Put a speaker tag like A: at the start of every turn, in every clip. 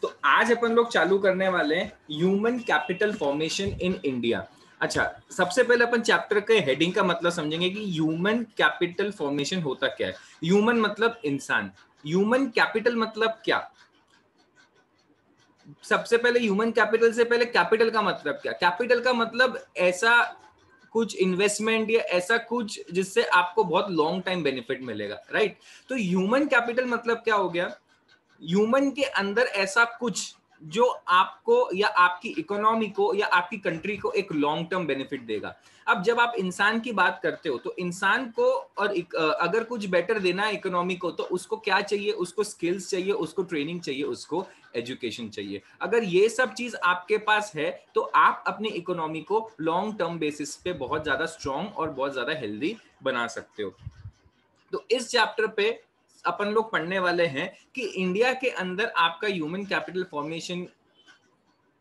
A: तो आज अपन लोग चालू करने वाले हैं human capital formation in India. अच्छा, सबसे पहले अपन चैप्टर के हेडिंग का मतलब समझेंगे कि ह्यूमन कैपिटल फॉर्मेशन होता क्या है। ह्यूमन मतलब इंसान, ह्यूमन कैपिटल मतलब क्या। सबसे पहले ह्यूमन कैपिटल से पहले कैपिटल का मतलब क्या। कैपिटल का मतलब ऐसा कुछ इन्वेस्टमेंट या ऐसा कुछ जिससे आपको बहुत लॉन्ग टाइम बेनिफिट मिलेगा, राइट। तो ह्यूमन कैपिटल मतलब क्या हो गया, ह्यूमन के अंदर ऐसा कुछ जो आपको या आपकी इकोनॉमी को या आपकी कंट्री को एक लॉन्ग टर्म बेनिफिट देगा। अब जब आप इंसान की बात करते हो तो इंसान को और अगर कुछ बेटर देना है इकोनॉमी को तो उसको क्या चाहिए, उसको स्किल्स चाहिए, उसको ट्रेनिंग चाहिए, उसको एजुकेशन चाहिए। अगर ये सब चीज आपके पास है तो आप अपनी इकोनॉमी को लॉन्ग टर्म बेसिस पे बहुत ज्यादा स्ट्रॉन्ग और बहुत ज्यादा हेल्दी बना सकते हो। तो इस चैप्टर पे अपन लोग पढ़ने वाले हैं कि इंडिया के अंदर आपका ह्यूमन कैपिटल फॉर्मेशन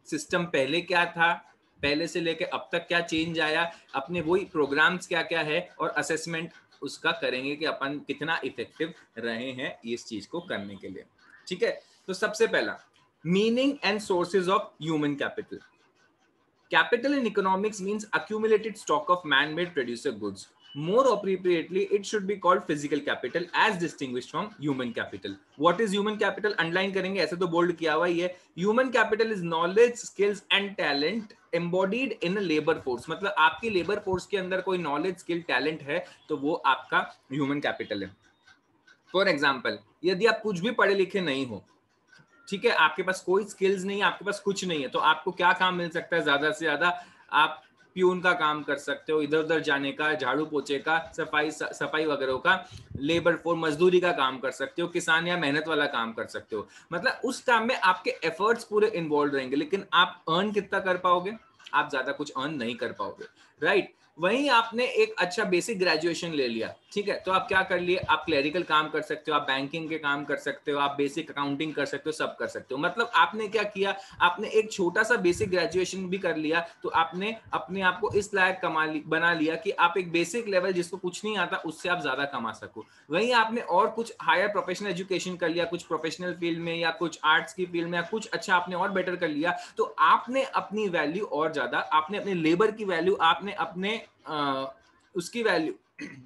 A: सिस्टम पहले क्या था, पहले से लेके अब तक क्या चेंज आया, अपने वही प्रोग्राम्स क्या क्या है और असेसमेंट उसका करेंगे कि अपन कितना इफेक्टिव रहे हैं इस चीज को करने के लिए। ठीक है, तो सबसे पहला meaning and sources of human capital. Capital in economics means accumulated stock of man-made producer goods. More appropriately, it should be called physical capital as distinguished from human capital. What is human capital? Underline करेंगे, ऐसे तो bold किया हुआ ही है। Human capital is knowledge, skills and talent embodied in a labor force. मतलब आपकी labor force के अंदर कोई knowledge, skill, talent है तो वो आपका human capital है। For example, यदि आप कुछ भी पढ़े लिखे नहीं हो, ठीक है, आपके पास कोई स्किल्स नहीं है, आपके पास कुछ नहीं है, तो आपको क्या काम मिल सकता है ज्यादा से ज्यादा। आप प्यून का काम कर सकते हो, इधर उधर जाने का, झाड़ू पोछे का, सफाई वगैरह का, लेबर फोर मजदूरी का काम कर सकते हो, किसान या मेहनत वाला काम कर सकते हो। मतलब उस काम में आपके एफर्ट्स पूरे इन्वॉल्व रहेंगे, लेकिन आप अर्न कितना कर पाओगे, आप ज्यादा कुछ अर्न नहीं कर पाओगे, राइट। वहीं आपने एक अच्छा बेसिक ग्रेजुएशन ले लिया, ठीक है, तो आप क्या कर लिए, आप क्लरिकल काम कर सकते हो, आप बैंकिंग के काम कर सकते हो, आप बेसिक अकाउंटिंग कर सकते हो, सब कर सकते हो। मतलब आपने क्या किया, आपने एक छोटा सा बेसिक ग्रेजुएशन भी कर लिया तो आपने अपने आप को इस लायक बना लिया कि आप एक बेसिक लेवल जिसको कुछ नहीं आता उससे आप ज्यादा कमा सको। वहीं आपने और कुछ हायर प्रोफेशनल एजुकेशन कर लिया, कुछ प्रोफेशनल फील्ड में या कुछ आर्ट्स की फील्ड में या कुछ अच्छा आपने और बेटर कर लिया, तो आपने अपनी वैल्यू और ज्यादा, आपने अपने लेबर की वैल्यू, आपने अपने उसकी वैल्यू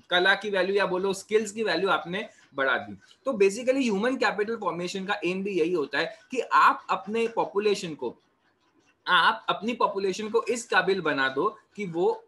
A: कला की वैल्यू या बोलो स्किल्स की वैल्यू आपने बढ़ा दी। तो बेसिकली ह्यूमन कैपिटल फॉर्मेशन का एम भी यही होता है कि आप अपने पॉपुलेशन को, आप अपनी पॉपुलेशन को इस काबिल बना दो कि वो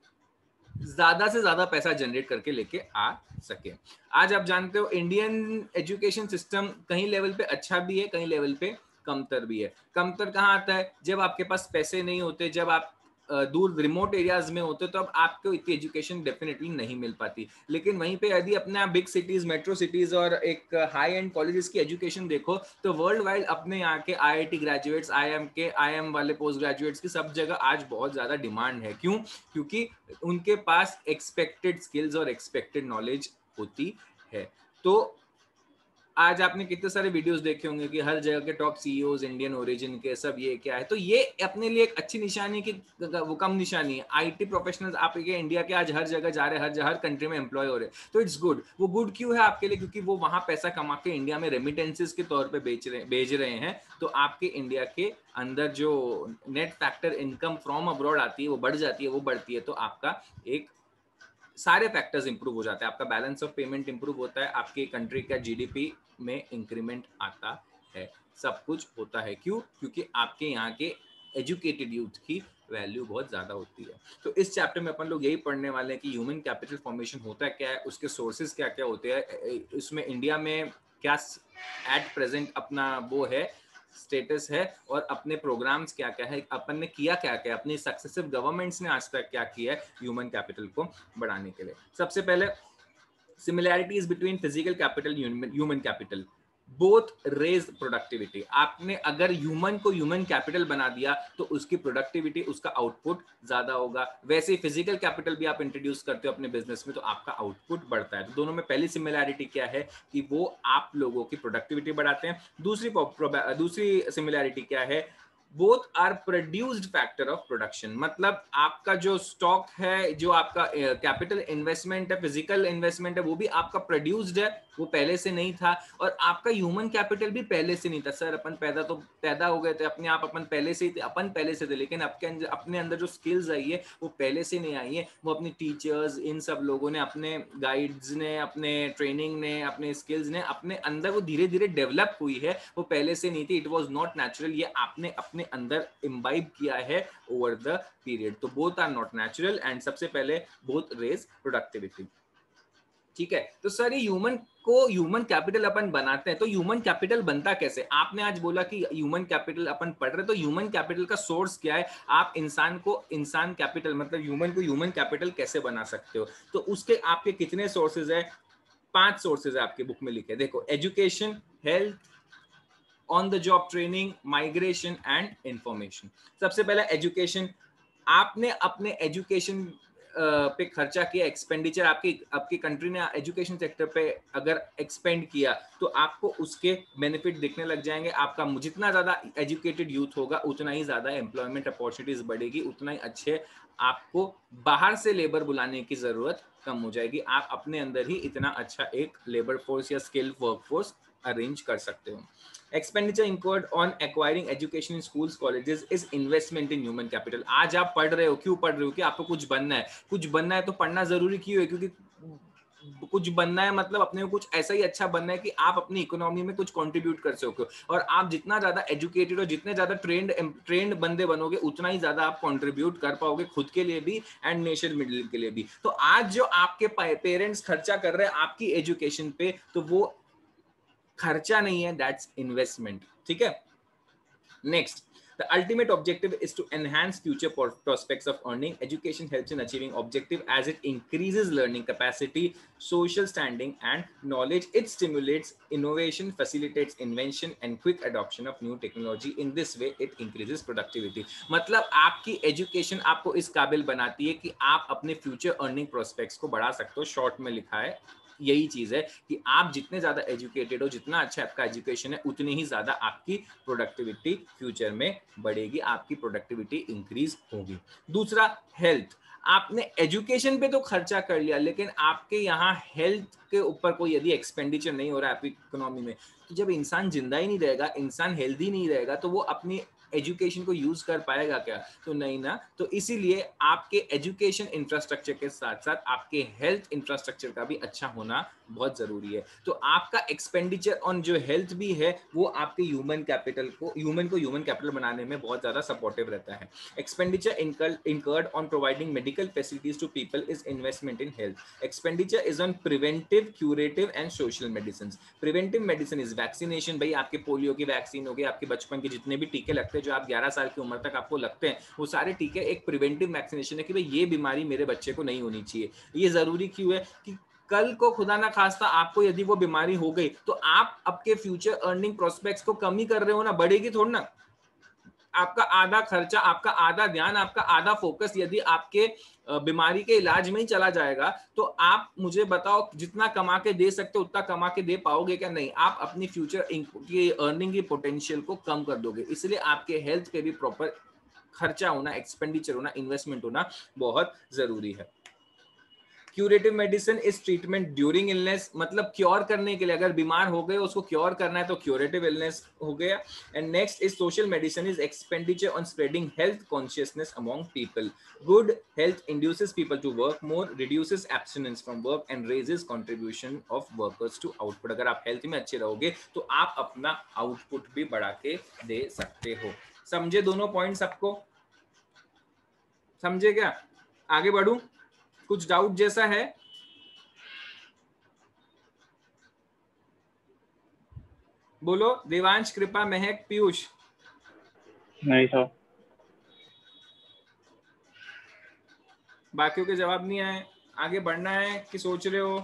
A: ज्यादा से ज्यादा पैसा जनरेट करके लेके आ सके। आज आप जानते हो इंडियन एजुकेशन सिस्टम कहीं लेवल पे अच्छा भी है, कहीं लेवल पे कमतर भी है। कमतर कहाँ आता है, जब आपके पास पैसे नहीं होते, जब आप दूर रिमोट एरियाज में होते तो अब आपको इतनी एजुकेशन डेफिनेटली नहीं मिल पाती। लेकिन वहीं पे यदि अपना बिग सिटीज, मेट्रो सिटीज और एक हाई एंड कॉलेजेस की एजुकेशन देखो तो वर्ल्ड वाइड अपने यहाँ के आईआईटी ग्रेजुएट्स, आईएम वाले पोस्ट ग्रेजुएट्स की सब जगह आज बहुत ज्यादा डिमांड है। क्यों? क्योंकि उनके पास एक्सपेक्टेड स्किल्स और एक्सपेक्टेड नॉलेज होती है। तो आज आपने कितने सारे वीडियोस देखे होंगे कि हर जगह के टॉप सीईओज इंडियन ओरिजिन के, सब ये क्या है, तो ये अपने लिए एक अच्छी निशानी की वो कम निशानी है। आईटी प्रोफेशनल्स आपके इंडिया के आज हर जगह जा रहे हैं, हर कंट्री में एम्प्लॉय हो रहे हैं, तो इट्स गुड। वो गुड क्यों है आपके लिए? क्योंकि वो वहां पैसा कमा के इंडिया में रेमिटेंसेस के तौर पे भेज रहे हैं। तो आपके इंडिया के अंदर जो net factor income from abroad आती है वो बढ़ जाती है, वो बढ़ती है, तो आपका एक सारे फैक्टर्स इंप्रूव हो जाते हैं, आपका बैलेंस ऑफ पेमेंट इंप्रूव होता है, आपकी कंट्री का जीडीपी में इंक्रीमेंट आता है, सब कुछ होता है। क्यों? क्योंकि आपके यहाँ के एजुकेटेड यूथ की वैल्यू बहुत ज्यादा होती है। तो इस चैप्टर में अपन लोग यही पढ़ने वाले हैं कि ह्यूमन कैपिटल फॉर्मेशन होता है क्या है, उसके सोर्सेज क्या क्या होते हैं, इसमें इंडिया में क्या एट प्रेजेंट अपना वो है, स्टेटस है, और अपने प्रोग्राम्स क्या क्या है, अपन ने किया क्या क्या, अपनी सक्सेसिव गवर्नमेंट्स ने आज तक क्या किया है ह्यूमन कैपिटल को बढ़ाने के लिए। सबसे पहले similarities between physical capital human capital, both raise productivity. आपने अगर ह्यूमन को ह्यूमन कैपिटल बना दिया तो उसकी प्रोडक्टिविटी, उसका आउटपुट ज्यादा होगा। वैसे ही फिजिकल कैपिटल भी आप इंट्रोड्यूस करते हो अपने बिजनेस में तो आपका आउटपुट बढ़ता है। तो दोनों में पहली सिमिलैरिटी क्या है कि वो आप लोगों की प्रोडक्टिविटी बढ़ाते हैं। दूसरी सिमिलैरिटी क्या है, both are produced factor of production. मतलब आपका जो स्टॉक है, जो आपका कैपिटल इन्वेस्टमेंट है, फिजिकल इन्वेस्टमेंट है, वो भी आपका प्रोड्यूस्ड है, वो पहले से नहीं था। और आपका ह्यूमन कैपिटल भी पहले से नहीं था। सर अपन पैदा हो गए थे अपने आप, अपन पहले से ही थे, अपन पहले से थे, लेकिन अपने अंदर जो स्किल्स आई है वो पहले से नहीं आई है। वो अपनी टीचर्स, इन सब लोगों ने, अपने गाइड्स ने, अपने ट्रेनिंग ने, अपने स्किल्स ने अपने अंदर वो धीरे धीरे डेवलप हुई है, वो पहले से नहीं थी। इट वॉज नॉट नेचुरल, ये आपने अपने अंदर इम्बाइब किया है ओवर द पीरियड। तो both are not natural and सबसे पहले बोथ रेज प्रोडक्टिविटी। ठीक है, तो सर ये ह्यूमन कैपिटल अपन बनाते हैं, तो ह्यूमन कैपिटल बनता कैसे? आपने आज बोला कि ह्यूमन कैपिटल अपन पढ़ रहे, तो ह्यूमन कैपिटल का सोर्स क्या है? आप इंसान कैपिटल मतलब ह्यूमन कैपिटल कैसे बना सकते हो? तो उसके आपके कितने सोर्सेज है? 5 सोर्सेज है आपके बुक में लिखे। देखो, education, health, on the job training, migration and information. सबसे पहला एजुकेशन। आपने अपने एजुकेशन पे खर्चा किया, एक्सपेंडिचर आपकी कंट्री ने एजुकेशन सेक्टर पे अगर एक्सपेंड किया, तो आपको उसके बेनिफिट दिखने लग जाएंगे। आपका जितना ज्यादा एजुकेटेड यूथ होगा, उतना ही ज्यादा एम्प्लॉयमेंट अपॉर्चुनिटीज बढ़ेगी, उतना ही अच्छे आपको बाहर से लेबर बुलाने की जरूरत कम हो जाएगी। आप अपने अंदर ही इतना अच्छा एक लेबर फोर्स या स्किल्ड वर्कफोर्स अरेंज कर सकते हो। Expenditure incurred on acquiring education in schools, colleges is investment in human capital। आज आप पढ़ रहे हो, क्यों पढ़ रहे हो? कि आपको कुछ बनना है। कुछ बनना है तो पढ़ना जरूरी क्यों है? क्योंकि कुछ बनना है मतलब अपने को कुछ ऐसा ही अच्छा बनना है कि आप अपनी इकोनॉमी में कुछ कंट्रीब्यूट कर सको। और आप जितना ज्यादा एजुकेटेड और जितने ज्यादा ट्रेंड बंदे बनोगे, उतना ही ज्यादा आप कंट्रीब्यूट कर पाओगे, खुद के लिए भी एंड नेशन मिडिल के लिए भी। तो आज जो आपके पेरेंट्स खर्चा कर रहे हैं आपकी एजुकेशन पे, तो वो खर्चा नहीं है, दैट्स इन्वेस्टमेंट। ठीक है, next, the ultimate objective is to enhance future prospects of earning। Education helps in achieving objective as it increases learning capacity, social standing and knowledge। It stimulates innovation, facilitates invention and quick adoption of new technology। In this way it increases productivity। मतलब आपकी education आपको इस काबिल बनाती है कि आप अपने फ्यूचर अर्निंग प्रोस्पेक्ट्स को बढ़ा सकते हो। शॉर्ट में लिखा है यही चीज है कि आप जितने ज्यादा एजुकेटेड हो, जितना अच्छा आपका एजुकेशन है, उतनी ही ज्यादा आपकी प्रोडक्टिविटी फ्यूचर में बढ़ेगी, आपकी प्रोडक्टिविटी इंक्रीज होगी। दूसरा, हेल्थ। आपने एजुकेशन पे तो खर्चा कर लिया, लेकिन आपके यहाँ हेल्थ के ऊपर कोई यदि एक्सपेंडिचर नहीं हो रहा है आपकी इकोनॉमी में, तो जब इंसान जिंदा ही नहीं रहेगा, इंसान हेल्दी नहीं रहेगा, तो वो अपनी एजुकेशन को यूज कर पाएगा क्या? तो नहीं ना। तो इसीलिए आपके एजुकेशन इंफ्रास्ट्रक्चर के साथ साथ आपके हेल्थ इंफ्रास्ट्रक्चर का भी अच्छा होना बहुत जरूरी है। तो आपका एक्सपेंडिचर ऑन जो हेल्थ भी है, वो आपके ह्यूमन को ह्यूमन कैपिटल बनाने में बहुत ज्यादा सपोर्टिव रहता है। Expenditure incurred on providing medical facilities to people is investment in health। expenditure is on preventive, curative and social medicines। preventive medicine is vaccination। भाई आपके पोलियो की वैक्सीन हो गई, आपके बचपन के जितने भी टीके लगते हैं, जो आप 11 साल की उम्र तक आपको लगते हैं, वो सारे टीके एक प्रिवेंटिव वैक्सीनेशन है कि भाई ये बीमारी मेरे बच्चे को नहीं होनी चाहिए। ये जरूरी क्यों है? कि कल को खुदा ना खास्ता आपको यदि वो बीमारी हो गई, तो आप आपके फ्यूचर अर्निंग प्रोस्पेक्ट्स को कम ही कर रहे हो ना, बढ़ेगी थोड़ी ना। आपका आधा खर्चा, आपका आधा ध्यान, आपका आधा फोकस यदि आपके बीमारी के इलाज में ही चला जाएगा, तो आप मुझे बताओ जितना कमा के दे सकते हो उतना कमा के दे पाओगे क्या? नहीं, आप अपनी फ्यूचर की अर्निंग की पोटेंशियल को कम कर दोगे। इसलिए आपके हेल्थ पे भी प्रॉपर खर्चा होना, एक्सपेंडिचर होना, इन्वेस्टमेंट होना बहुत जरूरी है। Curative medicine is treatment during illness. मतलब क्योर करने के लिए, अगर बीमार हो गए उसको क्योर करना है तो क्यूरेटिव इलनेस हो गया। And next is social medicine is expenditure on spreading health consciousness among people. Good health induces people to work more, reduces abstinence from work and raises contribution of workers to output. अगर आप health में अच्छे रहोगे तो आप अपना output भी बढ़ा के दे सकते हो। समझे दोनों पॉइंट? सबको समझे क्या? आगे बढ़ूं? कुछ डाउट जैसा है? बोलो। देवांश, कृपा, महक, पीयूष।
B: नहीं सर।
A: बाकियों के जवाब नहीं आए। आगे बढ़ना है कि सोच रहे हो?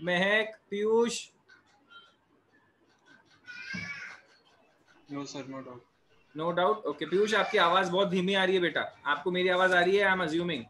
A: Mahak, Piyush.
C: No sir, no doubt.
A: No doubt, okay. Piyush, आपकी आवाज बहुत धीमी आ रही है बेटा। आपको मेरी आवाज आ रही है? I am assuming.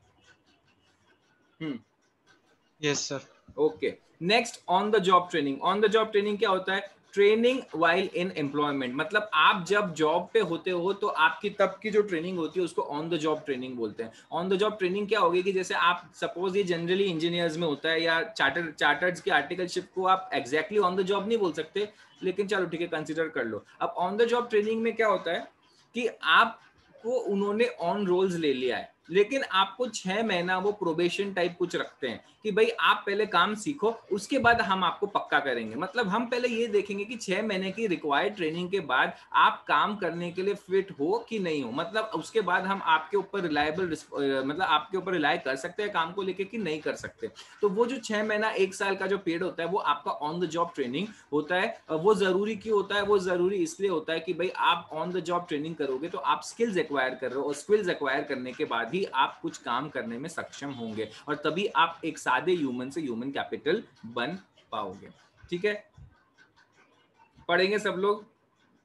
C: Yes sir.
A: Okay, next, on the job training. On the job training क्या होता है? ट्रेनिंग वाइल इन एम्प्लॉयमेंट, मतलब आप जब जॉब पे होते हो तो आपकी तब की जो ट्रेनिंग होती है उसको ऑन द जॉब ट्रेनिंग बोलते हैं। ऑन द जॉब ट्रेनिंग क्या होगी कि जैसे आप सपोज ये जनरली इंजीनियर्स में होता है या चार्टर्ड की आर्टिकलशिप को आप एग्जैक्टली ऑन द जॉब नहीं बोल सकते, लेकिन चलो ठीक है कंसिडर कर लो। अब ऑन द जॉब ट्रेनिंग में क्या होता है कि आपको उन्होंने ऑन रोल्स ले लिया है, लेकिन आपको 6 महीना वो प्रोबेशन टाइप कुछ रखते हैं कि भाई आप पहले काम सीखो, उसके बाद हम आपको पक्का करेंगे। मतलब हम पहले ये देखेंगे कि 6 महीने की रिक्वायर्ड ट्रेनिंग के बाद आप काम करने के लिए फिट हो कि नहीं हो, मतलब उसके बाद हम आपके ऊपर रिलायबल मतलब आपके ऊपर रिलाय कर सकते हैं काम को लेके कि नहीं कर सकते। तो वो जो 6 महीना 1 साल का जो पीरियड होता है वो आपका ऑन द जॉब ट्रेनिंग होता है। वो जरूरी क्यों होता है? वो जरूरी इसलिए होता है कि भाई आप ऑन द जॉब ट्रेनिंग करोगे तो आप स्किल्स एक्वायर कर रहे हो, और स्किल्स एक्वायर करने के बाद ही आप कुछ काम करने में सक्षम होंगे, और तभी आप एक सादे ह्यूमन से ह्यूमन कैपिटल बन पाओगे। ठीक है, पढ़ेंगे सब लोग,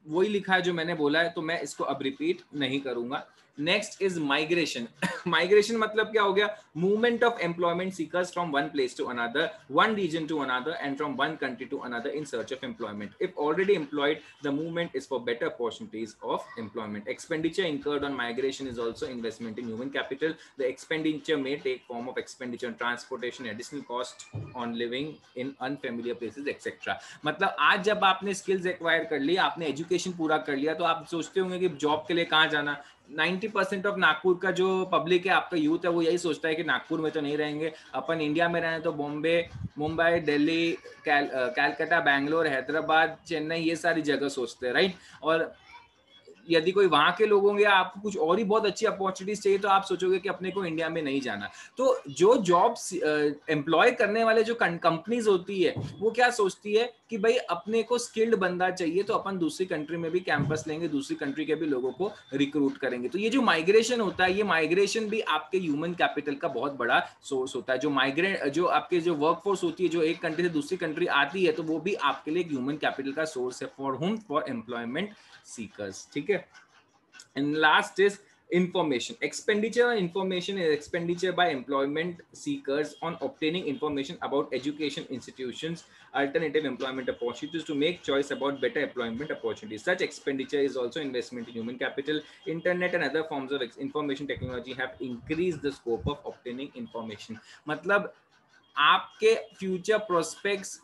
A: वही लिखा है जो मैंने बोला है, तो मैं इसको अब रिपीट नहीं करूंगा। Next is migration. माइग्रेशन मतलब क्या हो गया? Movement of employment seekers from one place to another, one region to another, and from one country to another in search of employment. If already employed, the movement is for better opportunities of employment. Expenditure incurred on migration is also investment in human capital. The expenditure may take form of expenditure on transportation, additional cost on living in unfamiliar places, etc. मतलब आज जब आपने skills acquire कर ली, आपने education पूरा कर लिया, तो आप सोचते होंगे कि जॉब के लिए कहाँ जाना। 90% ऑफ नागपुर का जो पब्लिक है, आपका यूथ है, वो यही सोचता है कि नागपुर में तो नहीं रहेंगे, अपन इंडिया में रहें तो बॉम्बे, मुंबई, दिल्ली, कैलकाटा, बैंगलोर, हैदराबाद, चेन्नई, ये सारी जगह सोचते हैं, राइट। और यदि कोई वहां के लोग होंगे, आपको कुछ और ही बहुत अच्छी अपॉर्चुनिटीज चाहिए, तो आप सोचोगे कि अपने को इंडिया में नहीं जाना। तो जो जॉब एम्प्लॉय करने वाले जो कंपनीज होती है, वो क्या सोचती है कि भाई अपने को स्किल्ड बंदा चाहिए, तो अपन दूसरी कंट्री में भी कैंपस लेंगे, दूसरी कंट्री के भी लोगों को रिक्रूट करेंगे। तो ये जो माइग्रेशन होता है, ये माइग्रेशन भी आपके ह्यूमन कैपिटल का बहुत बड़ा सोर्स होता है। जो आपके जो वर्कफोर्स होती है, जो एक कंट्री से दूसरी कंट्री आती है, तो वो भी आपके लिए ह्यूमन कैपिटल का सोर्स है। फॉर हुम? For employment seekers. ठीक है। And last is information. Expenditure on information is expenditure by employment seekers on obtaining information about education institutions, alternative employment opportunities, to make choice about better employment opportunities. Such expenditure is also investment in human capital. Internet and other forms of information technology have increased the scope of obtaining information. मतलब आपके future prospects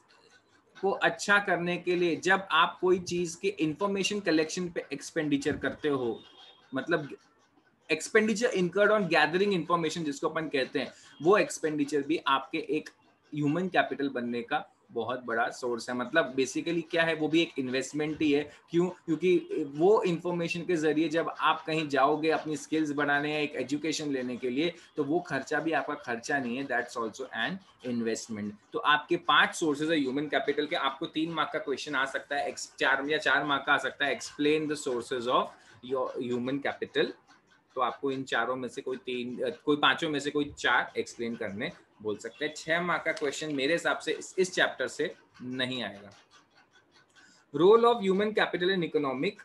A: को अच्छा करने के लिए जब आप कोई चीज के इंफॉर्मेशन कलेक्शन पे एक्सपेंडिचर करते हो, मतलब expenditure incurred on gathering information जिसको अपन कहते हैं, वो एक्सपेंडिचर भी आपके एक ह्यूमन कैपिटल बनने का बहुत बड़ा सोर्स है। मतलब बेसिकली क्या है, वो भी एक इन्वेस्टमेंट ही है। क्यों? क्योंकि वो इंफॉर्मेशन के जरिए जब आप कहीं जाओगे अपनी स्किल्स बनाने या एक एजुकेशन लेने के लिए, तो वो खर्चा भी आपका खर्चा नहीं है, दैट्स ऑल्सो एन इन्वेस्टमेंट। तो आपके 5 सोर्सेज है ह्यूमन कैपिटल के। आपको 3 मार्क का क्वेश्चन आ सकता है, 4 मार्क का आ सकता है, explain the sources of your human capital. तो आपको इन चारों में से कोई 5 में से कोई 4 एक्सप्लेन करने बोल सकते हैं। 6 मार्क का क्वेश्चन मेरे हिसाब से इस चैप्टर से नहीं आएगा। Role of human capital in economic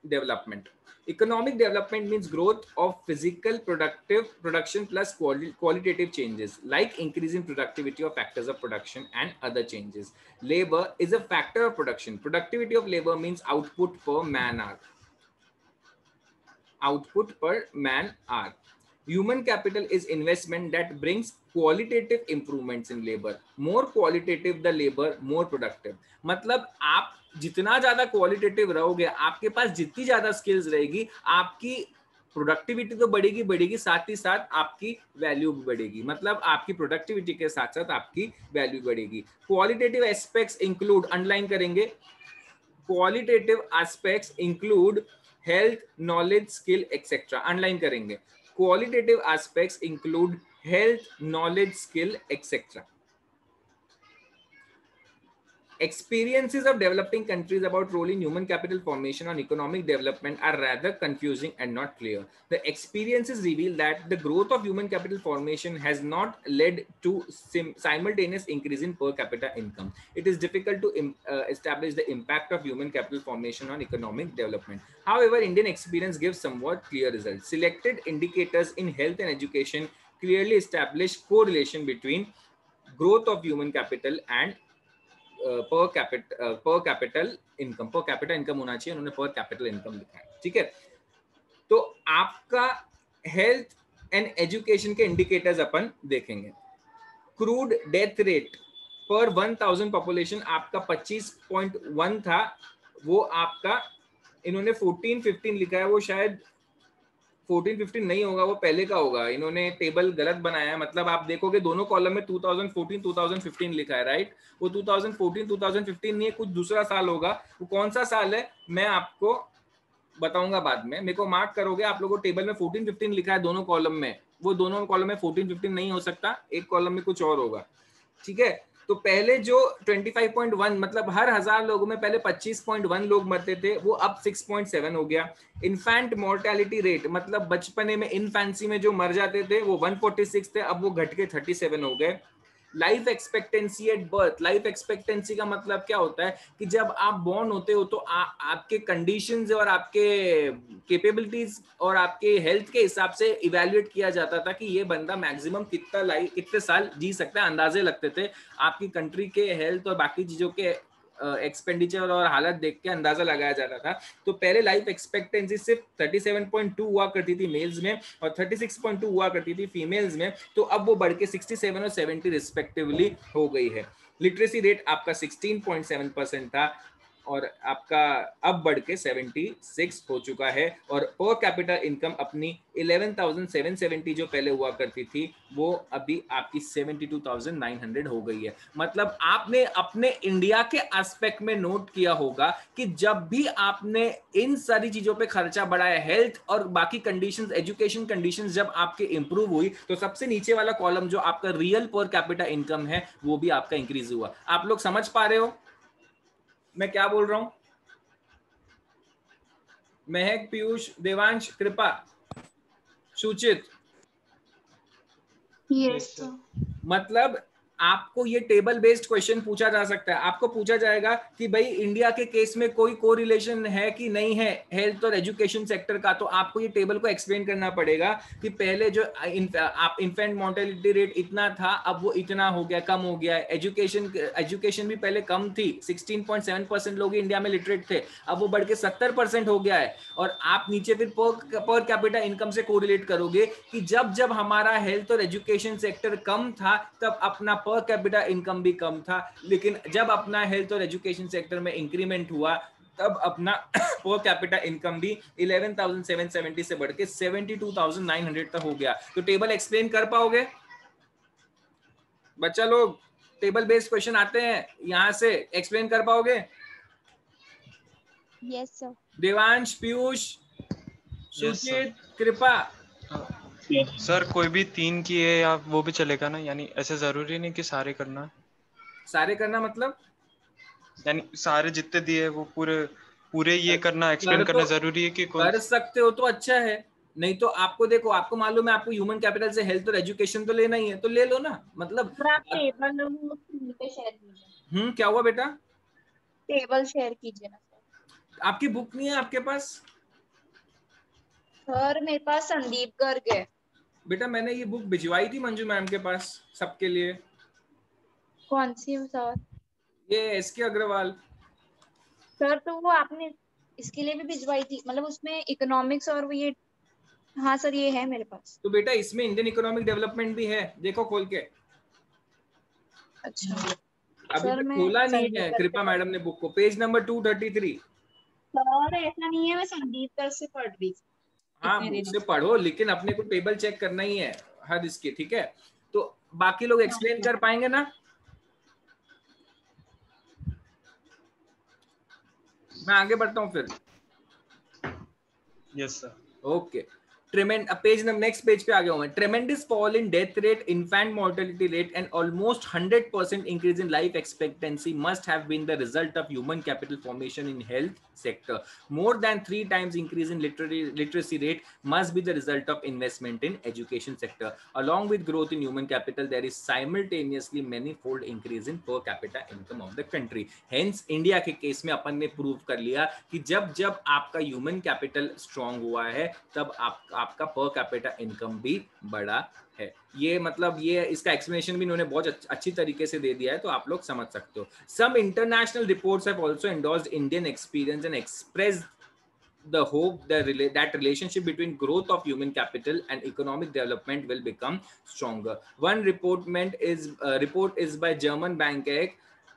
A: development. Economic development means growth of physical production plus qualitative changes like increase in productivity of factors of production and other changes. Labor is a factor of production. Productivity of labor means output per man hour. Output per man hour. Human capital is investment that brings qualitative improvements in labor. More qualitative the labor, more productive. मतलब आप जितना ज्यादा qualitative रहोगे, आपके पास जितनी ज्यादा skills रहेगी, आपकी प्रोडक्टिविटी तो बढ़ेगी, साथ ही साथ आपकी वैल्यू भी बढ़ेगी। मतलब आपकी प्रोडक्टिविटी के साथ साथ आपकी वैल्यू बढ़ेगी। क्वालिटेटिव एस्पेक्ट्स इंक्लूड, अंडरलाइन करेंगे, qualitative aspects include health, knowledge, skill, etc. Underline करेंगे। Qualitative aspects include health, knowledge, skill, etc. Experiences of developing countries about role in human capital formation on economic development are rather confusing and not clear. The experiences reveal that the growth of human capital formation has not led to simultaneous increase in per capita income. It is difficult to establish the impact of human capital formation on economic development. However, Indian experience gives somewhat clear results. Selected indicators in health and education clearly establish correlation between growth of human capital and पर capital income होना चाहिए, उन्होंने पर capital income लिखा है, ठीक है। तो आपका हेल्थ एंड एजुकेशन के इंडिकेटर्स अपन देखेंगे। क्रूड डेथ रेट पर 1000 पॉपुलेशन आपका 25.1 था, वो आपका इन्होंने 14-15 लिखा है, वो शायद 14-15 नहीं होगा, वो पहले का होगा, इन्होंने टेबल गलत बनाया है। मतलब आप देखोगे दोनों कॉलम में 2014-2015 लिखा है, राइट। वो 2014-2015 नहीं है, कुछ दूसरा साल होगा। वो कौन सा साल है मैं आपको बताऊंगा बाद में, मेरे को मार्क करोगे। आप लोगों को टेबल में 14-15 लिखा है दोनों कॉलम में, वो दोनों कॉलम में 14-15 नहीं हो सकता, एक कॉलम में कुछ और होगा, ठीक है। तो पहले जो 25.1 मतलब हर 1000 लोगों में पहले 25.1 लोग मरते थे, वो अब 6.7 हो गया। इन्फेंट मोर्टेलिटी रेट मतलब बचपने में इनफेंसी में जो मर जाते थे वो 146 थे, अब वो घट के 37 हो गए। Life expectancy at birth, life expectancy का मतलब क्या होता है कि जब आप बॉर्न होते हो तो आपके कंडीशंस और आपके कैपेबिलिटीज और आपके हेल्थ के हिसाब से इवैल्यूएट किया जाता था कि ये बंदा मैक्सिमम कितने साल जी सकता है। अंदाजे लगते थे आपकी कंट्री के हेल्थ और बाकी चीजों के एक्सपेंडिचर और हालत देख के अंदाजा लगाया जाता था। तो पहले लाइफ एक्सपेक्टेंसी सिर्फ 37.2 हुआ करती थी मेल्स में और 36.2 हुआ करती थी फीमेल्स में, तो अब वो बढ़ के 67 और 70 रिस्पेक्टिवली हो गई है। लिटरेसी रेट आपका 16.7% था और आपका अब बढ़ के 76 हो चुका है। और पर कैपिटल इनकम अपनी 11,770 जो पहले हुआ करती थी वो अभी आपकी 72,900 हो गई है। मतलब आपने अपने इंडिया के एस्पेक्ट में नोट किया होगा कि जब भी आपने इन सारी चीजों पे खर्चा बढ़ाया, हेल्थ और बाकी कंडीशंस, एजुकेशन कंडीशंस जब आपके इंप्रूव हुई, तो सबसे नीचे वाला कॉलम जो आपका रियल पर कैपिटल इनकम है वो भी आपका इंक्रीज हुआ। आप लोग समझ पा रहे हो मैं क्या बोल रहा हूं? महक, पीयूष, देवांश, कृपा, सुचित,
D: यस सर।
A: मतलब आपको ये टेबल बेस्ड क्वेश्चन पूछा जा सकता है। आपको पूछा जाएगा कि भाई इंडिया के केस में कोई कोरिलेशन है कि नहीं है हेल्थ और एजुकेशन सेक्टर का, तो आपको ये टेबल को एक्सप्लेन करना पड़ेगा कि पहले जो आप इन्फेंट मोर्टेलिटी रेट इतना था अब वो इतना हो गया, कम हो गया है। एजुकेशन भी पहले कम थी, 16.7% लोग इंडिया में लिटरेट थे, अब वो बढ़ के 70% हो गया है। और आप नीचे फिर पर कैपिटल इनकम से कोरिलेट करोगे कि जब जब हमारा हेल्थ और एजुकेशन सेक्टर कम था तब अपना पर कैपिटल इनकम भी कम था, लेकिन जब अपना हेल्थ और एजुकेशन सेक्टर में इंक्रीमेंट हुआ तब अपना पर कैपिटल इनकम भी 11,770 से बढ़ के 72,900 तक हो गया। तो टेबल एक्सप्लेन कर पाओगे बच्चा लोग? टेबल बेस्ड क्वेश्चन आते हैं यहां से, एक्सप्लेन कर पाओगे?
D: Yes sir.
A: देवांश, पीयूष, सुचित, कृपा।
C: सर कोई भी 3 किए या वो भी चलेगा ना, यानी ऐसे जरूरी नहीं कि सारे करना।
A: सारे करना मतलब
C: यानी सारे जितने दिए वो पूरे ये करना, एक्सप्लेन करना जरूरी है कि कौन
A: कर सकते हो तो अच्छा है, नहीं तो आपको देखो, आपको मालूम है आपको ह्यूमन कैपिटल से हेल्थ और एजुकेशन तो लेना ही है, तो ले लो ना। मतलब
D: आप टेबल पे शेयर कीजिए।
A: क्या हुआ बेटा?
D: टेबल शेयर कीजिए ना सर।
A: आपकी बुक नहीं है आपके पास?
D: सर मेरे पास संदीप गर्ग है।
A: बेटा मैंने ये बुक भिजवाई थी मंजू मैम के पास सबके लिए।
D: कौन सी सर?
A: ये एसके अग्रवाल।
D: सर तो वो आपने इसके लिए भी भिजवाई थी, मतलब उसमें इकोनॉमिक्स और वो ये। हाँ सर ये है मेरे पास।
A: तो बेटा इसमें इंडियन इकोनॉमिक डेवलपमेंट भी है, देखो खोल के।
D: अच्छा
A: अभी
D: सर
A: तक
D: मैं
A: खोला नहीं
D: संदीप
A: है
D: गर्ग से
A: कृपा मैडम ने बुक को, पेज नंबर 233।
D: सर ऐसा नहीं है, मैं संदीप गर्ग से पढ़ रही थी
A: हाँ
D: इतने दिनों
A: उससे पढ़ो, लेकिन अपने को टेबल चेक करना ही है हर इसके, ठीक है। तो बाकी लोग एक्सप्लेन कर पाएंगे ना? मैं आगे बढ़ता हूँ फिर।
C: Yes sir.
A: Okay, next page पे आ गया हूं मैं। Tremendous fall in death rate, infant mortality rate and almost 100% increase in life expectancy must have been the result of human capital formation in health sector. More than 3 times increase in literacy rate must be the result of investment in education sector. Along with growth in human capital, there is simultaneously manifold increase in per capita income of the country. Hence, India के case में अपन ने prove कर लिया कि जब जब आपका human capital strong हुआ है तब आपका पर कैपिटा इनकम भी बढ़ा है। ये मतलब ये इसका एक्सप्लेनेशन भी इन्होंने बहुत अच्छी तरीके से दे दिया है, तो आप लोग समझ सकते हो। Some international reports have also endorsed Indian experience and expressed the hope that relationship between growth of human capital and economic development will become stronger. One report is by German bank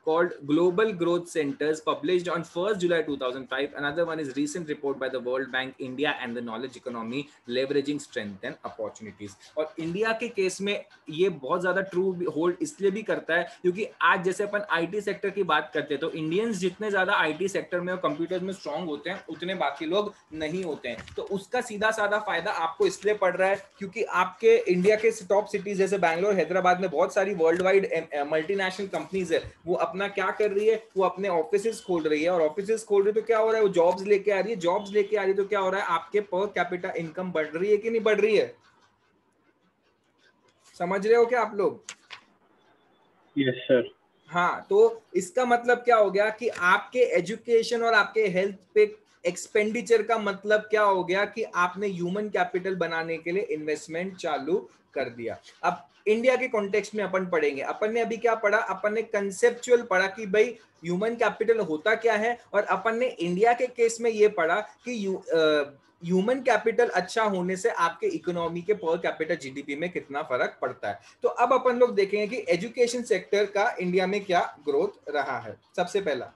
A: called Global Growth Centers, published on 1st July 2005. Another one is recent report by the World Bank, India and the knowledge economy, leveraging strength and opportunities. और India के case में ये बहुत ज्यादा true hold इसलिए भी करता है क्योंकि आज जैसे अपन आईटी सेक्टर की बात करते हैं तो इंडियंस जितने ज्यादा आईटी सेक्टर में और कंप्यूटर्स में स्ट्रांग होते हैं उतने बाकी लोग नहीं होते हैं। तो उसका सीधा साधा फायदा आपको इसलिए पड़ रहा है क्योंकि आपके इंडिया के टॉप सिटीज जैसे बैंगलोर, हैदराबाद में बहुत सारी वर्ल्ड वाइड मल्टीनेशनल कंपनीज है, वो अपना क्या कर रही है, वो अपने ऑफिसेस खोल रही है, और ऑफिसेस खोल रही है तो क्या हो रहा है, वो जॉब्स लेके आ रही है, जॉब्स लेके आ रही है तो क्या हो रहा है, आपके पर कैपिटा इनकम बढ़ रही है कि नहीं बढ़ रही है? समझ रहे हो क्या आप लोग?
B: Yes sir.
A: हाँ, तो इसका मतलब क्या हो गया कि आपके एजुकेशन और आपके हेल्थ पे एक्सपेंडिचर का मतलब क्या हो गया कि आपने ह्यूमन कैपिटल बनाने के लिए इन्वेस्टमेंट चालू कर दिया। अब इंडिया के कॉन्टेक्स्ट में अपन पढ़ेंगे, अपन ने अभी क्या पढ़ा, अपन ने कंसेप्चुअल पढ़ा कि भाई ह्यूमन कैपिटल होता क्या है, और अपन ने इंडिया के केस में ये पढ़ा कि ह्यूमन कैपिटल अच्छा होने से आपके इकोनॉमी के पर कैपिटल जीडीपी में कितना फर्क पड़ता है। तो अब अपन लोग देखेंगे कि एजुकेशन सेक्टर का इंडिया में क्या ग्रोथ रहा है। सबसे पहला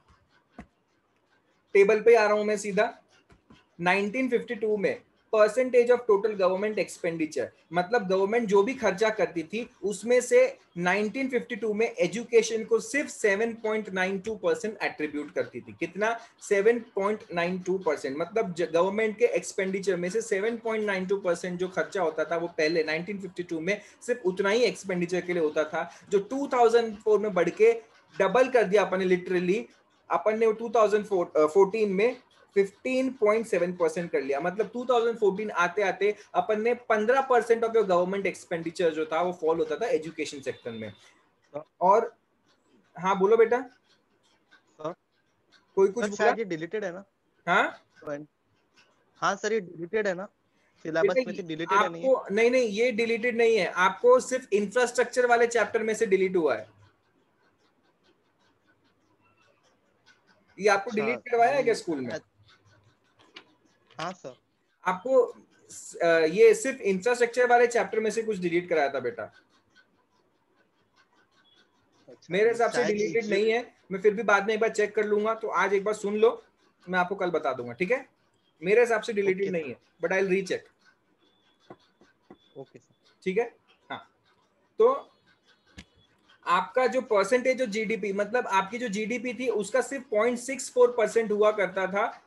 A: टेबल पे आ रहा हूं मैं सीधा। 1952 में percentage of total government expenditure, मतलब गवर्नमेंट जो भी खर्चा करती थी उसमें से 1952 में एजुकेशन को सिर्फ 7.92% एट्रीब्यूट करती थी। कितना? 7.92%। मतलब गवर्नमेंट के एक्सपेंडिचर में से 7.92% जो खर्चा होता था वो पहले 1952 में सिर्फ उतना ही एक्सपेंडिचर के लिए होता था, जो 2004 में बढ़ के डबल कर दिया अपन ने। लिटरली अपन ने 2014 में 15.7% कर लिया। मतलब 2014 आते आते अपन ने 15% ऑफ योर गवर्नमेंट एक्सपेंडिचर जो था वो फॉल होता था एजुकेशन सेक्टर में। और हाँ बोलो बेटा। कोई कुछ बोला?
E: ये डिलीटेड है ना?
A: हाँ
E: सर ये डिलीटेड है ना? सिलेबस में से डिलीटेड है नहीं?
A: आपको नहीं ये डिलीटेड नहीं है, आपको सिर्फ इंफ्रास्ट्रक्चर वाले चैप्टर में से डिलीट हुआ है। ये आपको डिलीट करवाया है क्या स्कूल में?
E: हाँ सर।
A: आपको ये सिर्फ इंफ्रास्ट्रक्चर वाले चैप्टर में से कुछ डिलीट कराया था बेटा। मेरे हिसाब से डिलीटेड नहीं है, मैं फिर भी बाद में एक बार चेक कर लूंगा, तो आज एक बार सुन लो, मैं आपको कल बता दूंगा, ठीक है? मेरे हिसाब से डिलीटेड नहीं है, but I will recheck.
E: Okay sir,
A: ठीक है। हाँ, तो आपका जो परसेंटेज ऑफ जीडीपी, मतलब आपकी जो जीडीपी थी उसका सिर्फ 0.64% हुआ करता था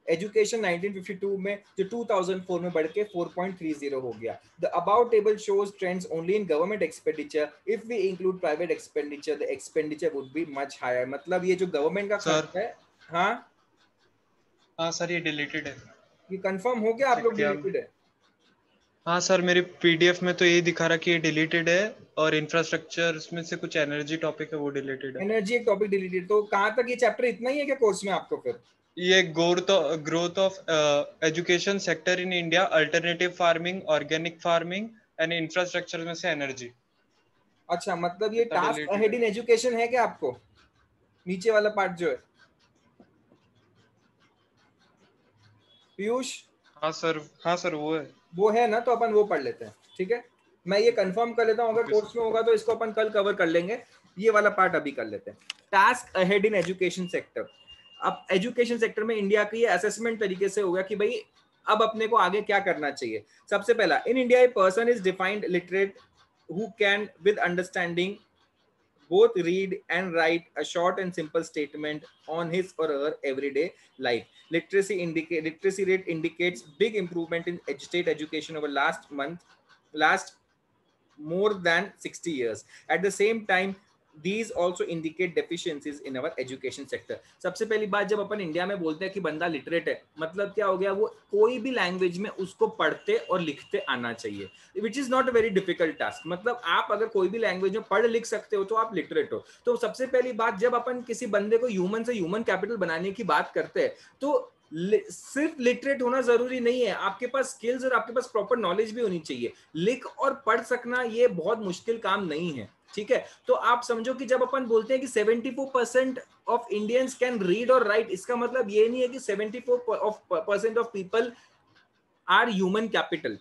A: एजुकेशन 1952 में, जो 2004 में बढ़ के 4.30 हो गया। The about table shows trends only in government expenditure. If we include private expenditure the expenditure would be much higher. मतलब ये जो गवर्नमेंट का खर्च है। हाँ
C: सर ये डिलीटेड है।
A: ये कंफर्म हो गया आप लोग डिलीटेड है?
C: हाँ सर, मेरे पीडीएफ में तो ये दिखा रहा कि ये डिलीटेड है, और इंफ्रास्ट्रक्चर में से कुछ एनर्जी टॉपिक है वो डिलीटेड है।
A: एनर्जी एक टॉपिक डिलीटेड। तो कहाँ तक ये चैप्टर इतना ही है क्या कोर्स में आपको? फिर
C: ये growth of education sector in India, alternative farming, organic farming and infrastructure में से एनर्जी।
A: अच्छा, मतलब ये टास्क अहेड इन एजुकेशन है क्या आपको? नीचे वाला पार्ट जो है पीयूष?
C: हाँ सर
A: वो है ना, तो अपन वो पढ़ लेते हैं, ठीक है? मैं ये कंफर्म कर लेता हूँ, अगर कोर्स में होगा तो इसको अपन कल कवर कर लेंगे। ये वाला पार्ट अभी कर लेते हैं, task ahead in education sector. अब एजुकेशन सेक्टर में इंडिया की ये असेसमेंट तरीके से होगा कि भाई अब अपने को आगे क्या करना चाहिए। सबसे पहला, in India a person is defined literate who can with understanding both read and write a short and simple statement on his or her everyday life. Literacy rate indicates big improvement in state education over last more than 60 years. At the same time, these also indicate deficiencies in our education sector. सबसे पहली बात, जब अपन India में बोलते हैं कि बंदा literate है, मतलब क्या हो गया, वो कोई भी लैंग्वेज में उसको पढ़ते और लिखते आना चाहिए, which is not a very difficult task. मतलब आप अगर कोई भी लैंग्वेज में पढ़ लिख सकते हो तो आप लिटरेट हो। तो सबसे पहली बात, जब अपन किसी बंदे को ह्यूमन से ह्यूमन कैपिटल बनाने की बात करते हैं तो सिर्फ लिटरेट होना जरूरी नहीं है, आपके पास स्किल्स और आपके पास प्रॉपर नॉलेज भी होनी चाहिए। लिख और पढ़ सकना ये बहुत मुश्किल काम नहीं है, ठीक है। तो आप समझो कि जब अपन बोलते हैं कि 74% ऑफ इंडियंस कैन रीड और राइट, इसका मतलब ये नहीं है कि 74% of people are human capital,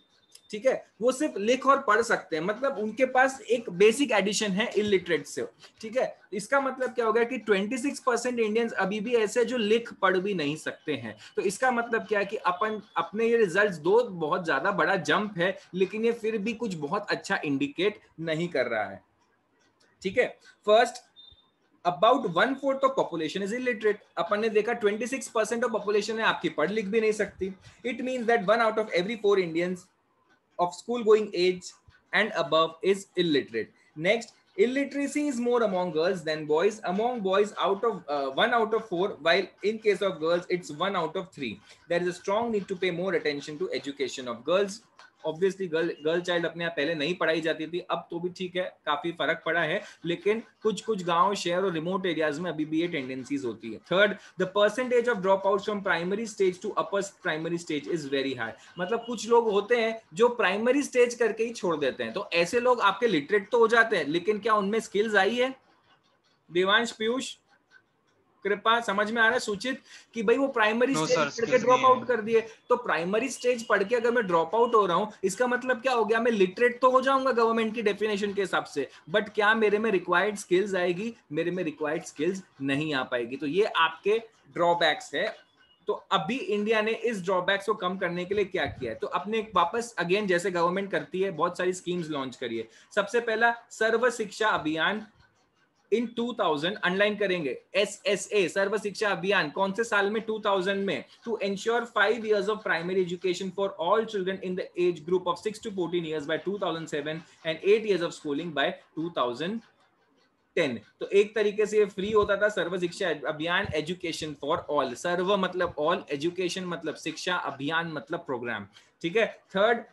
A: ठीक है। वो सिर्फ लिख और पढ़ सकते हैं, मतलब उनके पास एक बेसिक एडिशन है इलिटरेट से, ठीक है। इसका मतलब क्या हो गया कि 26% इंडियंस अभी भी ऐसे जो लिख पढ़ भी नहीं सकते हैं। तो इसका मतलब क्या है कि अपन अपने ये रिजल्ट्स दो बहुत ज्यादा बड़ा जंप है, लेकिन ये फिर भी कुछ बहुत अच्छा इंडिकेट नहीं कर रहा है, ठीक है। First, about 1/4 of population is illiterate. अपन ने देखा 26% ऑफ पॉपुलेशन है आपकी पढ़ लिख भी नहीं सकती। It means that 1 out of every 4 Indians of school going age and above is illiterate. Next, illiteracy is more among girls than boys. Among boys, 1 out of 4, while in case of girls it's 1 out of 3. There is a strong need to pay more attention to education of girls. Obviously girl child अपने यहाँ पहले नहीं पढ़ाई जाती थी, अब तो भी ठीक है, काफी फर्क पड़ा है, लेकिन कुछ कुछ गांव, शहर और रिमोट एरियाज में अभी भी ये टेंडेंसीज होती है। Third, the percentage of drop out from primary stage to upper primary stage is very high. मतलब कुछ लोग होते हैं जो प्राइमरी स्टेज करके ही छोड़ देते हैं, तो ऐसे लोग आपके लिटरेट तो हो जाते हैं, लेकिन क्या उनमें स्किल्स आई है? देवांश, पीयूष, कृपा, समझ में आ रहा है सुचित कि भाई वो प्राइमरी स्टेज पढ़ के ड्रॉप आउट कर दिए, तो प्राइमरी स्टेज पढ़ के अगर मैं ड्रॉप आउट हो रहा हूं, इसका मतलब क्या हो गया? मैं लिटरेट तो हो जाऊंगा गवर्नमेंट की डेफिनेशन के हिसाब से, बट क्या मेरे में रिक्वायर्ड स्किल्स आएगी? मेरे में रिक्वायर्ड स्किल्स नहीं आ पाएगी। तो ये आपके ड्रॉबैक्स है। तो अभी इंडिया ने इस ड्रॉबैक्स को कम करने के लिए क्या किया है? तो अपने वापस अगेन जैसे गवर्नमेंट करती है, बहुत सारी स्कीम्स लॉन्च करी है। सबसे पहला सर्व शिक्षा अभियान इन 2000, अंडरलाइन करेंगे, SSA सर्व शिक्षा अभियान कौन से साल में? 2000 में। To ensure 5 years of primary education for all children in the age group of 6 to 14 years by 2007 and 8 years of schooling by 2010। तो एक तरीके से ये फ्री होता था सर्व शिक्षा अभियान, एजुकेशन फॉर ऑल। सर्व मतलब ऑल, एजुकेशन मतलब शिक्षा, अभियान मतलब प्रोग्राम, ठीक है। थर्ड,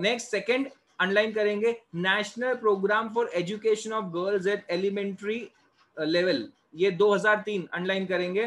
A: नेक्स्ट, सेकंड अंडरलाइन करेंगे, national program for education of girls at elementary level, ये 2003 अंडरलाइन करेंगे।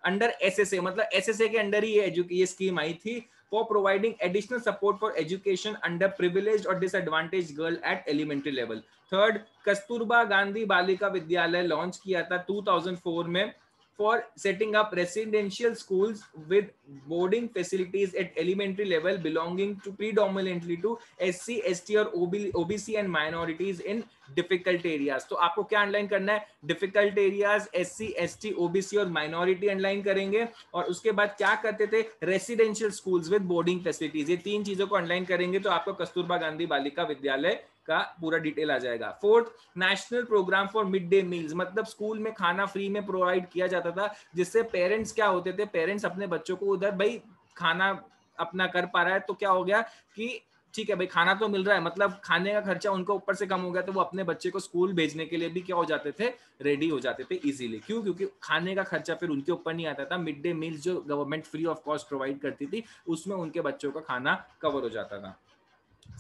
A: अंडर SSA, मतलब SSA के अंडर ही ये स्कीम आई थी, for providing additional support for education underprivileged और disadvantaged girl at elementary level. Third, Kasturba Gandhi Balika Vidyalaya launch किया था 2004 में, for setting up residential schools with boarding facilities at elementary level belonging to predominantly to SC, ST और OBC and minorities in difficult areas। तो आपको क्या underline करना है? difficult areas, SC, ST, OBC और minority अंडरलाइन करेंगे, और उसके बाद क्या करते थे? residential schools with boarding facilities, ये तीन चीजों को अंडरलाइन करेंगे तो आपको कस्तूरबा गांधी बालिका विद्यालय का पूरा डिटेल आ जाएगा। Fourth, national program for mid day meals, मतलब स्कूल में खाना फ्री में प्रोवाइड किया जाता था, जिससे पेरेंट्स क्या होते थे, पेरेंट्स अपने बच्चों को उधर भाई खाना अपना कर पा रहा है, तो क्या हो गया कि ठीक है भाई खाना तो मिल रहा है, मतलब खाने का खर्चा उनको ऊपर से कम हो गया, तो वो अपने बच्चे को स्कूल भेजने के लिए भी क्या हो जाते थे? रेडी हो जाते थे इजीली। क्यों? क्योंकि खाने का खर्चा फिर उनके ऊपर नहीं आता था। मिड डे मील्स जो government free of cost provide करती थी, उसमें उनके बच्चों का खाना कवर हो जाता था।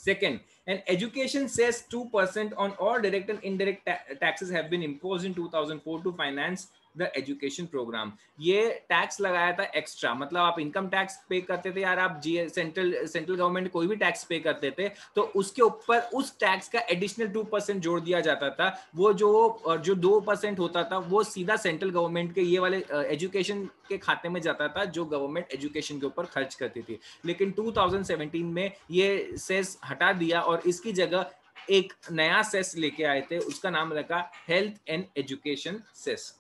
A: Second, an education cess 2% on all direct and indirect taxes have been imposed in 2004 to finance the education program। ये टैक्स लगाया था एक्स्ट्रा, मतलब आप इनकम टैक्स पे करते थे यार, आप सेंट्रल गवर्नमेंट कोई भी टैक्स पे करते थे, तो उसके ऊपर उस टैक्स का एडिशनल 2% जोड़ दिया जाता था। वो जो 2% होता था वो सीधा सेंट्रल गवर्नमेंट के ये वाले एजुकेशन के खाते में जाता था, जो गवर्नमेंट एजुकेशन के ऊपर खर्च करती थी। लेकिन 2017 में ये सेस हटा दिया और इसकी जगह एक नया सेस लेके आए थे, उसका नाम रखा health and education cess.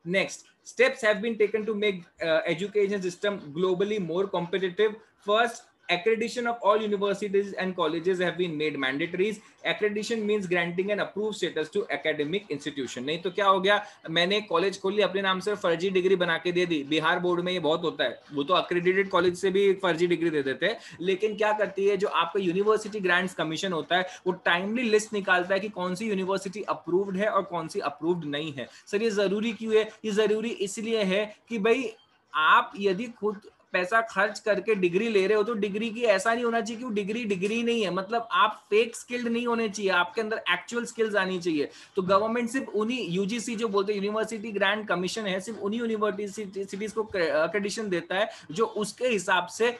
A: Next, steps have been taken to make education system globally more competitive. First, accreditation of all universities and colleges have been made mandatory. Accreditation means granting an approved status to academic institution। नहीं तो क्या हो गया, मैंने college खोल लिया, अपने नाम से फर्जी डिग्री बना के दे दी। बिहार बोर्ड में ये बहुत होता है, वो तो अक्रेडिटेड कॉलेज से भी फर्जी डिग्री दे देते हैं। लेकिन क्या करती है, जो आपका यूनिवर्सिटी ग्रांट्स कमीशन होता है, वो टाइमली लिस्ट निकालता है कि कौन सी यूनिवर्सिटी अप्रूव्ड है और कौन सी अप्रूव्ड नहीं है। सर ये जरूरी क्यों है? ये जरूरी इसलिए है कि भाई आप यदि खुद पैसा खर्च करके डिग्री ले रहे हो तो डिग्री की ऐसा नहीं होना चाहिए कि वो डिग्री नहीं है, मतलब आप फेक स्किल्ड नहीं होने चाहिए, आपके अंदर एक्चुअल स्किल्स आनी चाहिए। तो गवर्नमेंट सिर्फ उन्हीं यूजीसी जो बोलते हैं यूनिवर्सिटी ग्रांट कमीशन है, सिर्फ उन्हीं यूनिवर्सिटीज को एक्रेडिशन देता है जो उसके हिसाब से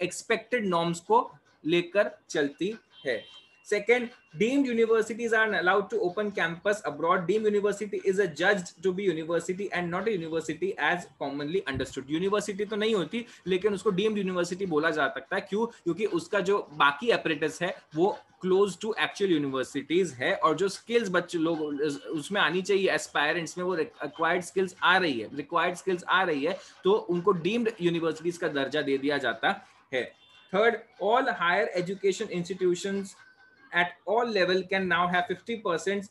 A: एक्सपेक्टेड नॉर्म्स को लेकर चलती है। Second, deemed universities are allowed to open campus abroad. Deemed university is a judged to be university and not a university as commonly understood. University तो नहीं होती लेकिन उसको deemed university बोला जा सकता है। क्यों? क्योंकि उसका जो बाकी apparatus है वो close to actual universities है और जो skills बच्चे लोग उसमें आनी चाहिए aspirants में वो required skills आ रही है तो उनको deemed universities का दर्जा दे दिया जाता है। Third, all higher education institutions at all level can now have 50%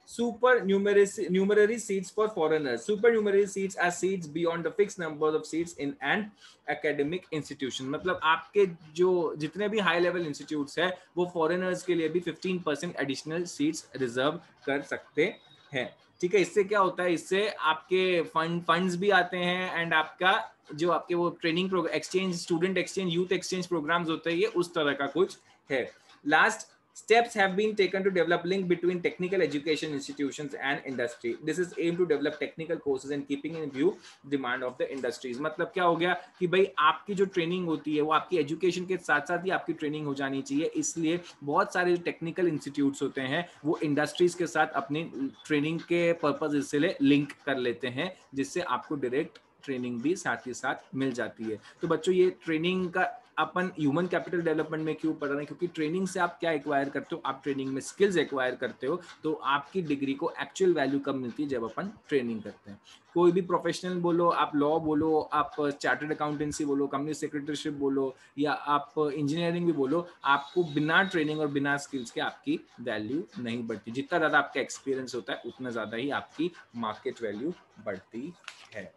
A: supernumerary seats for foreigners. Supernumerary seats are seats beyond the fixed number of seats in an academic institution. मतलब आपके जो जितने भी हाई लेवल इंस्टीट्यूट्स है वो foreigners के लिए भी 15% एडिशनल सीट्स रिजर्व कर सकते हैं। ठीक है, इससे क्या होता है, इससे आपके फंड्स भी आते हैं एंड आपका जो आपके वो training program, exchange, student exchange, youth exchange programs होते हैं, ये उस तरह का कुछ है। Last, steps have been taken to develop link between technical education institutions and industry. This is aimed to develop technical courses and keeping in view demand of the industries. मतलब क्या हो गया कि भाई आपकी जो ट्रेनिंग होती है वो आपकी एजुकेशन के साथ साथ ही आपकी ट्रेनिंग हो जानी चाहिए, इसलिए बहुत सारे टेक्निकल इंस्टीट्यूट्स होते हैं वो इंडस्ट्रीज के साथ अपनी ट्रेनिंग के पर्पज से लिंक कर लेते हैं, जिससे आपको डायरेक्ट ट्रेनिंग भी साथ ही साथ मिल जाती है। तो बच्चों ये ट्रेनिंग का अपन ह्यूमन कैपिटल डेवलपमेंट में क्यों पढ़ रहे हैं, क्योंकि ट्रेनिंग से आप क्या एक्वायर करते हो, आप ट्रेनिंग में स्किल्स एक्वायर करते हो, तो आपकी डिग्री को एक्चुअल वैल्यू कब मिलती है, जब अपन ट्रेनिंग करते हैं। कोई भी प्रोफेशनल बोलो, आप लॉ बोलो, आप चार्टर्ड अकाउंटेंसी बोलो, कंपनी सेक्रेटरीशिप बोलो, या आप इंजीनियरिंग भी बोलो, आपको बिना ट्रेनिंग और बिना स्किल्स के आपकी वैल्यू नहीं बढ़ती। जितना ज़्यादा आपका एक्सपीरियंस होता है उतना ज़्यादा ही आपकी मार्केट वैल्यू बढ़ती है।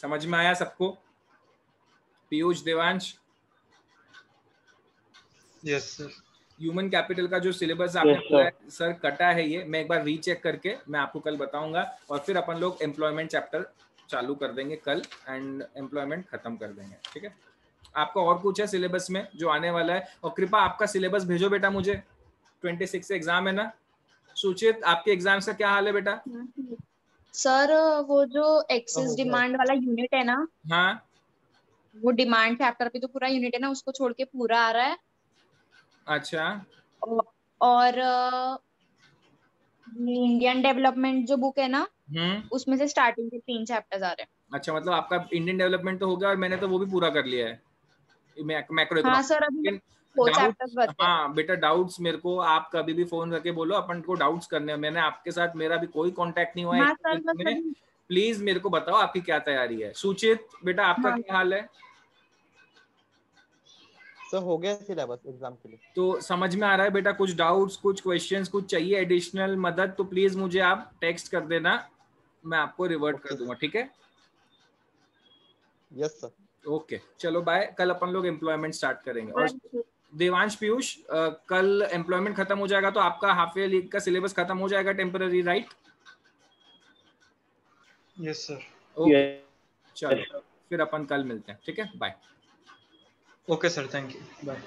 A: समझ में आया सबको? Piyush, Devansh?
C: Yes sir.
A: Human capital का जो सिलेबस आपने बोला है सर कटा है, ये मैं एक बार रीचेक करके मैं आपको कल बताऊंगा, और फिर अपन लोग एम्प्लॉयमेंट चैप्टर चालू कर देंगे कल एंड एम्प्लॉयमेंट खत्म कर देंगे। ठीक है, आपका और कुछ है सिलेबस में जो आने वाला है? और कृपा आपका सिलेबस भेजो बेटा मुझे, 26 से एग्जाम है ना। सुचित, आपके एग्जाम का क्या हाल है बेटा?
D: सर वो जो एक्सेस डिमांड वाला यूनिट है ना,
A: हाँ,
D: वो डिमांड चैप्टर पे तो पूरा यूनिट है ना, उसको छोड़ के पूरा आ रहा है।
A: अच्छा,
D: और इंडियन डेवलपमेंट जो बुक है ना, उसमें से स्टार्टिंग के 3 चैप्टर्स आ रहे हैं।
A: अच्छा, मतलब आपका इंडियन डेवलपमेंट तो हो गया और मैंने तो वो भी पूरा कर लिया है, मैक्रो
D: हाँ सर, अभी 4 चैप्टर्स बचे हैं।
A: हाँ बेटा, डाउट्स मेरे को आप कभी भी फोन करके बोलो, अपन को डाउट्स करने हैं। मैंने आपके साथ, मेरा भी कोई कांटेक्ट नहीं हुआ है।
D: हाँ सर,
A: प्लीज मेरे को बताओ आपकी क्या तैयारी है। सुचित बेटा, आपका क्या हाल है?
E: सर हो गया सिलेबस एग्जाम के लिए।
A: तो समझ में आ रहा है बेटा? कुछ डाउट्स, कुछ क्वेश्चंस, कुछ चाहिए एडिशनल मदद तो प्लीज मुझे आप टेक्स्ट कर देना, मैं आपको रिवर्ट कर दूंगा। ठीक है?
E: Yes sir.
A: ओके, चलो बाय। कल अपन लोग एम्प्लॉयमेंट स्टार्ट करेंगे। और देवांश, पीयूष, कल एम्प्लॉयमेंट खत्म हो जाएगा तो आपका हाफ ईयर का सिलेबस खत्म हो जाएगा temporary, right?
C: Yes sir.
A: Okay, चलो फिर अपन कल मिलते हैं। ठीक है, bye.
C: Okay sir, thank you, bye.